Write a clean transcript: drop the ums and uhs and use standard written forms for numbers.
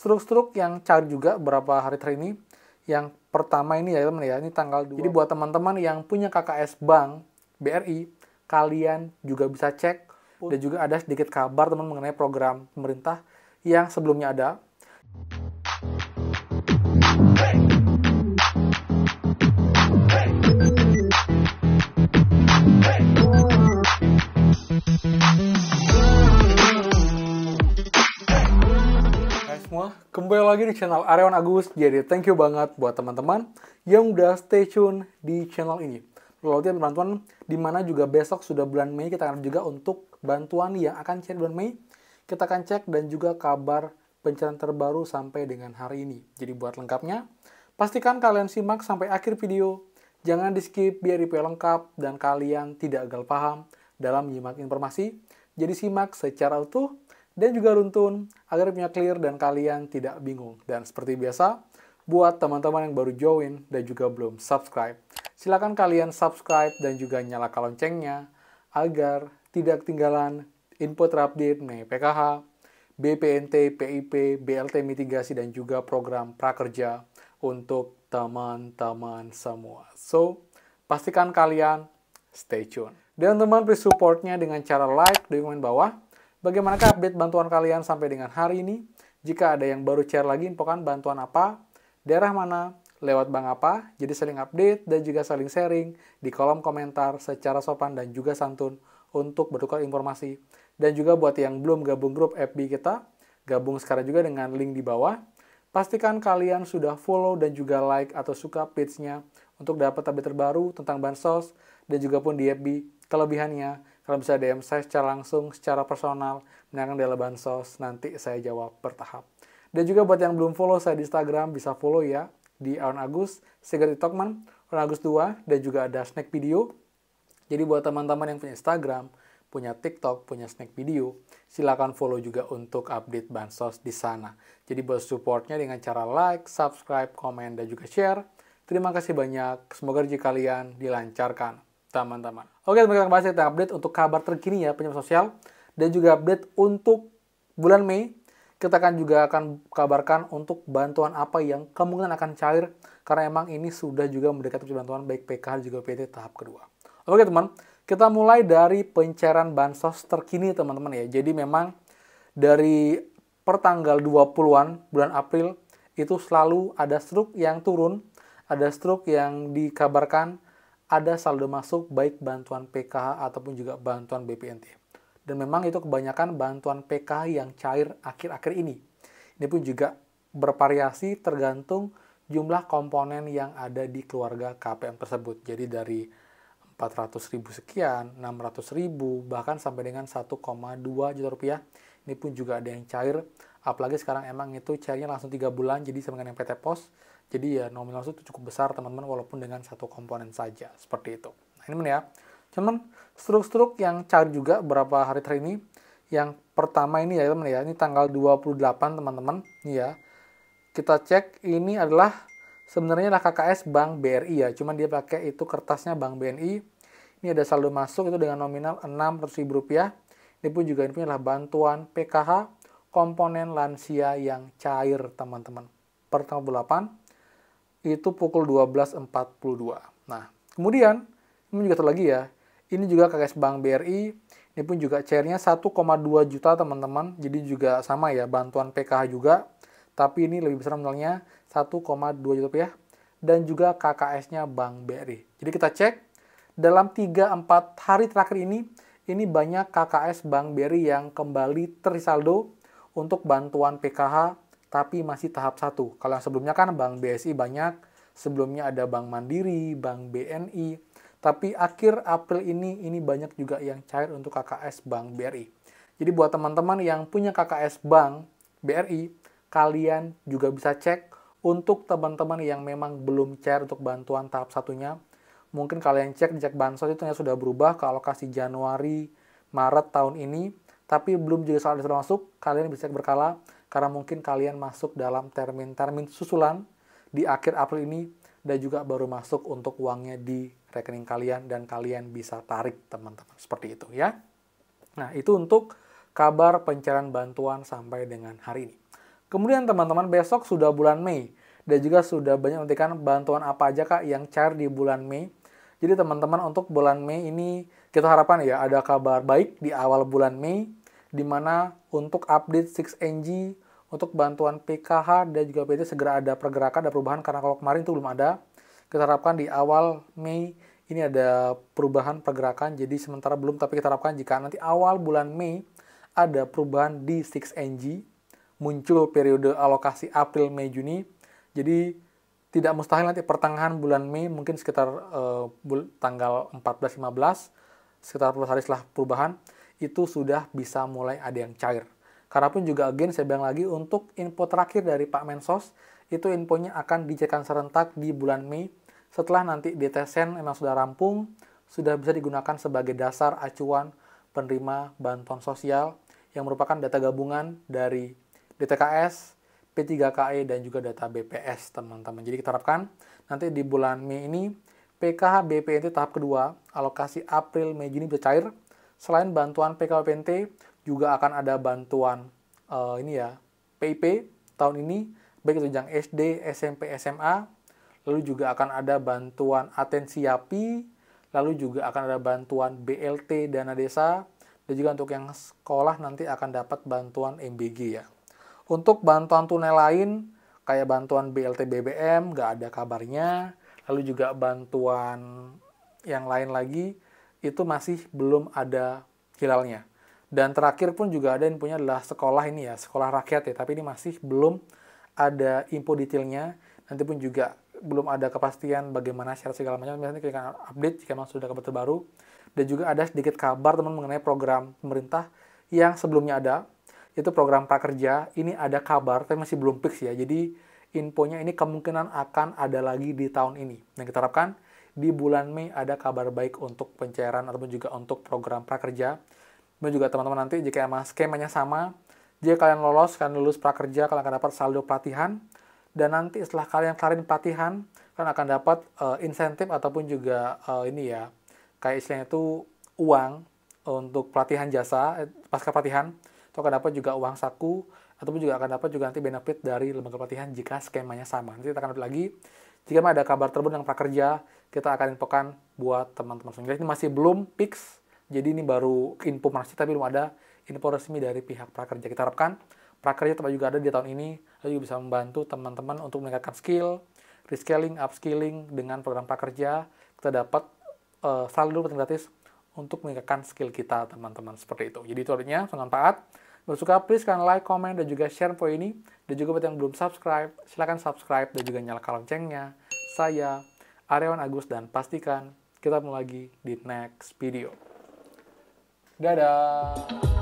Struk-struk yang cair juga beberapa hari terakhir ini. Yang pertama ini ya teman ya, ini tanggal 2. Jadi buat teman-teman yang punya KKS Bank BRI, kalian juga bisa cek. Dan juga ada sedikit kabar teman mengenai program pemerintah yang sebelumnya ada. Semua, kembali lagi di channel Aryawan Agus. Jadi thank you banget buat teman-teman yang udah stay tune di channel ini. Lalu bantuan di mana juga besok sudah bulan Mei, kita akan juga untuk bantuan yang akan cair bulan Mei. Kita akan cek dan juga kabar pencairan terbaru sampai dengan hari ini. Jadi buat lengkapnya, pastikan kalian simak sampai akhir video. Jangan di skip biar video lengkap dan kalian tidak gagal paham dalam menyimak informasi. Jadi simak secara utuh dan juga runtun agar punya clear dan kalian tidak bingung. Dan seperti biasa, buat teman-teman yang baru join dan juga belum subscribe, silakan kalian subscribe dan juga nyalakan loncengnya agar tidak ketinggalan info terupdate mengenai PKH, BPNT, PIP, BLT mitigasi dan juga program prakerja untuk teman-teman semua. So, pastikan kalian stay tune. Dan teman-teman please supportnya dengan cara like di komen bawah. Bagaimanakah update bantuan kalian sampai dengan hari ini? Jika ada yang baru share lagi, infokan bantuan apa, daerah mana, lewat bank apa, jadi saling update dan juga saling sharing di kolom komentar secara sopan dan juga santun untuk bertukar informasi. Dan juga buat yang belum gabung grup FB kita, gabung sekarang juga dengan link di bawah. Pastikan kalian sudah follow dan juga like atau suka page-nya untuk dapat update terbaru tentang Bansos dan juga pun di FB. Kelebihannya, kalian bisa DM saya secara langsung, secara personal, menanyakan dalam Bansos, nanti saya jawab bertahap. Dan juga buat yang belum follow saya di Instagram, bisa follow ya, di Aryawan Agus, Sigurd Tokman, Aryawan Agus 2, dan juga ada snack video. Jadi buat teman-teman yang punya Instagram, punya TikTok, punya snack video, silakan follow juga untuk update Bansos di sana. Jadi buat supportnya dengan cara like, subscribe, komen, dan juga share. Terima kasih banyak, semoga rezeki kalian dilancarkan, teman-teman. Oke, kita akan bahas tentang update untuk kabar terkini ya, penyuluh sosial, dan juga update untuk bulan Mei. Kita juga akan kabarkan untuk bantuan apa yang kemungkinan akan cair, karena emang ini sudah juga mendekati bantuan baik PKH juga PT tahap kedua. Oke teman, kita mulai dari pencairan Bansos terkini teman-teman ya. Jadi memang dari pertanggal 20-an bulan April itu selalu ada struk yang turun, ada struk yang dikabarkan ada saldo masuk baik bantuan PKH ataupun juga bantuan BPNT. Dan memang itu kebanyakan bantuan PKH yang cair akhir-akhir ini. Ini pun juga bervariasi tergantung jumlah komponen yang ada di keluarga KPM tersebut. Jadi dari 400.000 sekian, 600.000, bahkan sampai dengan 1,2 juta rupiah. Ini pun juga ada yang cair. Apalagi sekarang emang itu cairnya langsung 3 bulan, jadi sama dengan yang PT Pos. Jadi ya nominal itu cukup besar teman-teman, walaupun dengan satu komponen saja. Seperti itu. Nah ini ya. Cuman struk-struk yang cair juga beberapa hari terakhir ini. Yang pertama ini ya teman ya, ini tanggal 28 teman-teman. Ini ya. Kita cek ini adalah sebenarnya adalah KKS Bank BRI ya. Cuman dia pakai itu kertasnya Bank BNI. Ini ada saldo masuk itu dengan nominal Rp600.000. Ini pun juga ini adalah bantuan PKH komponen lansia yang cair teman-teman. Per tanggal 8 itu pukul 12.42. Nah, kemudian ini juga satu lagi ya. Ini juga KKS Bank BRI. Ini pun juga cairnya 1,2 juta teman-teman. Jadi juga sama ya, bantuan PKH juga. Tapi ini lebih besar nominalnya 1,2 juta rupiah. Dan juga KKS-nya Bank BRI. Jadi kita cek dalam 3-4 hari terakhir ini banyak KKS Bank BRI yang kembali tersaldo untuk bantuan PKH tapi masih tahap 1. Kalau yang sebelumnya kan Bank BSI banyak, sebelumnya ada Bank Mandiri, Bank BNI, tapi akhir April ini banyak juga yang cair untuk KKS Bank BRI. Jadi buat teman-teman yang punya KKS Bank BRI, kalian juga bisa cek untuk teman-teman yang memang belum cair untuk bantuan tahap 1-nya. Mungkin kalian cek di cek Bansos itu yang sudah berubah ke alokasi Januari, Maret tahun ini, tapi belum juga saldo sudah masuk, kalian bisa cek berkala, karena mungkin kalian masuk dalam termin-termin susulan di akhir April ini, dan juga baru masuk untuk uangnya di rekening kalian, dan kalian bisa tarik teman-teman. Seperti itu ya. Nah, itu untuk kabar pencairan bantuan sampai dengan hari ini. Kemudian teman-teman besok sudah bulan Mei dan juga sudah banyak memberikan bantuan apa aja Kak yang cair di bulan Mei. Jadi teman-teman untuk bulan Mei ini kita harapkan ya ada kabar baik di awal bulan Mei di mana untuk update 6NG, untuk bantuan PKH dan juga PT segera ada pergerakan, ada perubahan karena kalau kemarin itu belum ada. Kita harapkan di awal Mei ini ada perubahan pergerakan, jadi sementara belum, tapi kita harapkan jika nanti awal bulan Mei ada perubahan di 6NG, muncul periode alokasi April, Mei, Juni, jadi tidak mustahil nanti pertengahan bulan Mei, mungkin sekitar tanggal 14-15, sekitar 10 hari setelah perubahan, itu sudah bisa mulai ada yang cair. Karena pun juga again saya bilang lagi untuk info terakhir dari Pak Mensos, itu infonya akan dicairkan serentak di bulan Mei, setelah nanti DTSEN memang sudah rampung, sudah bisa digunakan sebagai dasar acuan penerima bantuan sosial yang merupakan data gabungan dari DTKS, P3KE, dan juga data BPS, teman-teman. Jadi kita harapkan nanti di bulan Mei ini, PKH BPNT tahap kedua, alokasi April, Mei, Juni bisa cair. Selain bantuan PKH BPNT, juga akan ada bantuan PIP tahun ini, baik itu jenjang SD, SMP, SMA, lalu juga akan ada bantuan atensi YAPI, lalu juga akan ada bantuan BLT dana desa, dan juga untuk yang sekolah nanti akan dapat bantuan MBG ya. Untuk bantuan tunai lain, kayak bantuan BLT BBM, nggak ada kabarnya, lalu juga bantuan yang lain lagi, itu masih belum ada hilalnya. Dan terakhir pun juga ada infonya adalah sekolah ini ya, sekolah rakyat ya, tapi ini masih belum ada info detailnya, nanti pun juga belum ada kepastian bagaimana syarat segala macam. Biasanya kita akan update jika memang sudah kabar terbaru. Dan juga ada sedikit kabar teman mengenai program pemerintah yang sebelumnya ada, itu program prakerja. Ini ada kabar, tapi masih belum fix ya. Jadi infonya ini kemungkinan akan ada lagi di tahun ini. Dan kita harapkan di bulan Mei ada kabar baik untuk pencairan ataupun juga untuk program prakerja. Dan juga teman-teman nanti jika emang skemanya sama, jika kalian lulus prakerja, kalian akan dapat saldo pelatihan. Dan nanti setelah kalian kelarin pelatihan, kalian akan dapat insentif ataupun juga kayak istilahnya itu uang untuk pelatihan jasa, pasca pelatihan, itu akan dapat juga uang saku, ataupun juga akan dapat juga nanti benefit dari lembaga pelatihan jika skemanya sama. Nanti kita akan update lagi, jika ada kabar terbaru tentang prakerja, kita akan infokan buat teman-teman semua. Ini masih belum fix, jadi ini baru info masih, tapi belum ada info resmi dari pihak prakerja. Kita harapkan prakerja tempat juga ada di tahun ini, lalu juga bisa membantu teman-teman untuk meningkatkan skill, reskilling, upskilling dengan program prakerja. Kita dapat saldo gratis untuk meningkatkan skill kita, teman-teman, seperti itu. Jadi itu artinya bermanfaat. Kalau suka, please kalian like, comment, dan juga share info ini. Dan juga buat yang belum subscribe, silahkan subscribe dan juga nyalakan loncengnya. Saya Aryawan Agus dan pastikan kita ketemu lagi di next video. Dadah!